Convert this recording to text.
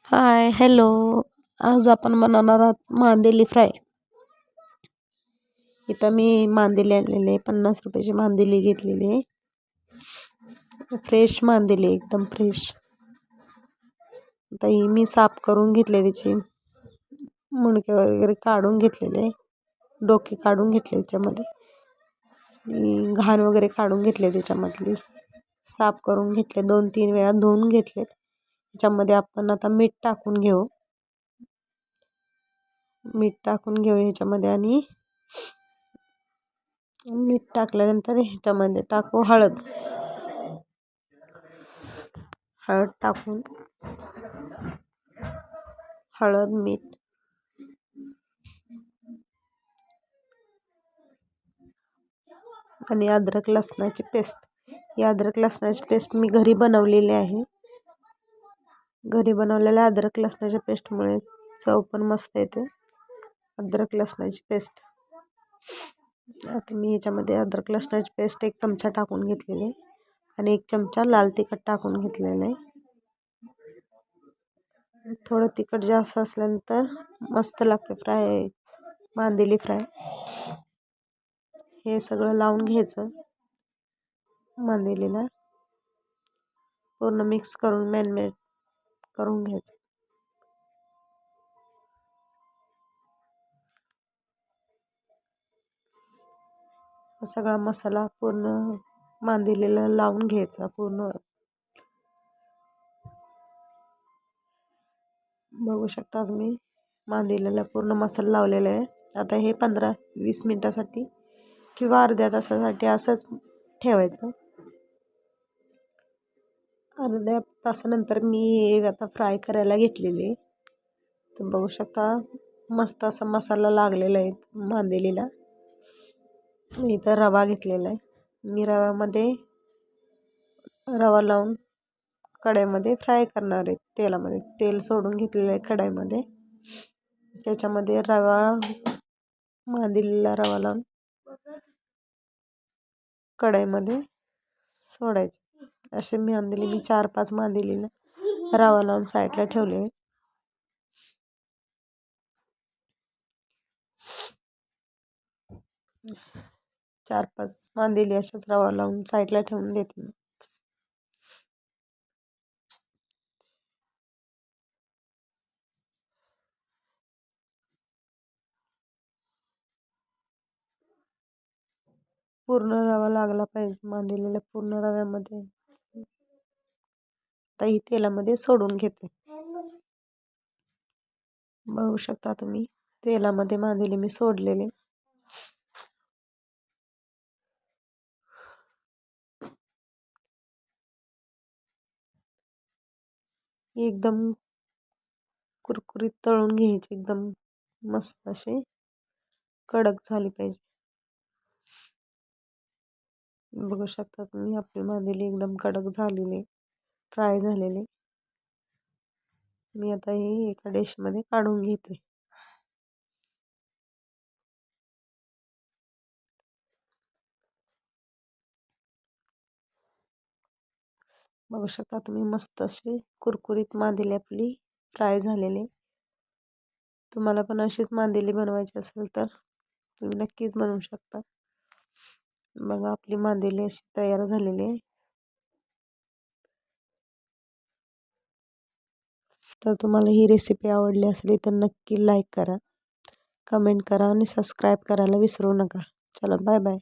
हाय, hello. आज आपण बनवणार आहोत मांदेली फ्राय. इथं मी मांदेली आणलेले 50 रुपयाची मांदेली घेतलेली आहे. फ्रेश मांदेली एकदम फ्रेश. आता ही मी साफ करून घेतले, त्याची मुंडके वगैरे काढून घेतलेले, डोके काढून घेतले, त्याच्यामध्ये घाण वगैरे काढून घेतले, त्याच्यामधली साफ करून घेतले, 2-3 वेळा धुवून घेतले. त्याच्यामध्ये आपण आता मीठ टाकून घेऊ. ह्याच्यामध्ये आणि मीठ टाकल्यानंतर ह्याच्यामध्ये टाकू हळद टाकून मीठ आणि अद्रक लसणाची पेस्ट. ही अद्रक लसणाची पेस्ट मी घरी बनवलेली आहे. घरी बनवलेल्या अद्रक लसणाच्या पेस्टमुळे चव पण मस्त येते. अद्रक लसणाची पेस्ट आता मी ह्याच्यामध्ये अद्रक लसणाची पेस्ट 1 चमचा टाकून घेतलेली आणि 1 चमचा लाल तिखट टाकून घेतलेलं आहे. थोडं तिखट जास्त असल्यानंतर मस्त लागते फ्राय, मांदेली फ्राय. हे सगळं लावून घ्यायचं, मांदेलीला पूर्ण मिक्स करून मॅरिनेट करून घ्यायचं. सगळा मसाला पूर्ण मांदेलीला लावून घ्यायचा. पूर्ण बघू शकता तुम्ही, मांदेलीला पूर्ण मसाला लावलेला आहे. आता हे 15-20 मिनिटासाठी किंवा अर्ध्या तासासाठी असंच ठेवायचं. अर्ध्या तासानंतर मी आता फ्राय करायला घेतलेली, तर बघू शकता मस्त असा मसाला लागलेला आहे मांदेलीला. इथं रवा घेतलेला आहे. मी रवा लावून कढईमध्ये फ्राय करणार आहे. तेलामध्ये तेल सोडून घेतलेलं आहे कढईमध्ये. त्याच्यामध्ये मांदेलीला रवा लावून कढईमध्ये सोडायचे. असे मी 4-5 मांदेलीला रवा लावून साईडला ठेवले. चार 5 मांदेली अशाच रवा लावून साईडला ठेवून देते. पूर्ण रवा लागला पाहिजे मांदेलीला. पूर्ण रव्यामध्ये ही तेलामध्ये सोडून घेते. बघू शकता तुम्ही, तेलामध्ये मांदेली मी सोडलेले. एकदम कुरकुरीत तळून घ्यायचे, एकदम मस्त असे कडक झाली पाहिजे. बघू शकता तुम्ही, आपली मांदेली एकदम कडक झालेली, फ्राय झालेली. मी आता ही एका डिशमध्ये काढून घेते. बघू शकता तुम्ही, मस्त अशी कुरकुरीत मांदेली आपली फ्राय झालेली. तुम्हाला पण अशीच मांदेली बनवायची असेल तर तुम्ही नक्कीच बनवू शकता. बघा, आपली मांदेली अशी तयार झालेली आहे. तर तुम्हाला ही रेसिपी आवडली असेल तर नक्की लाईक करा, कमेंट करा आणि सबस्क्राईब करायला विसरू नका. चला, बाय बाय.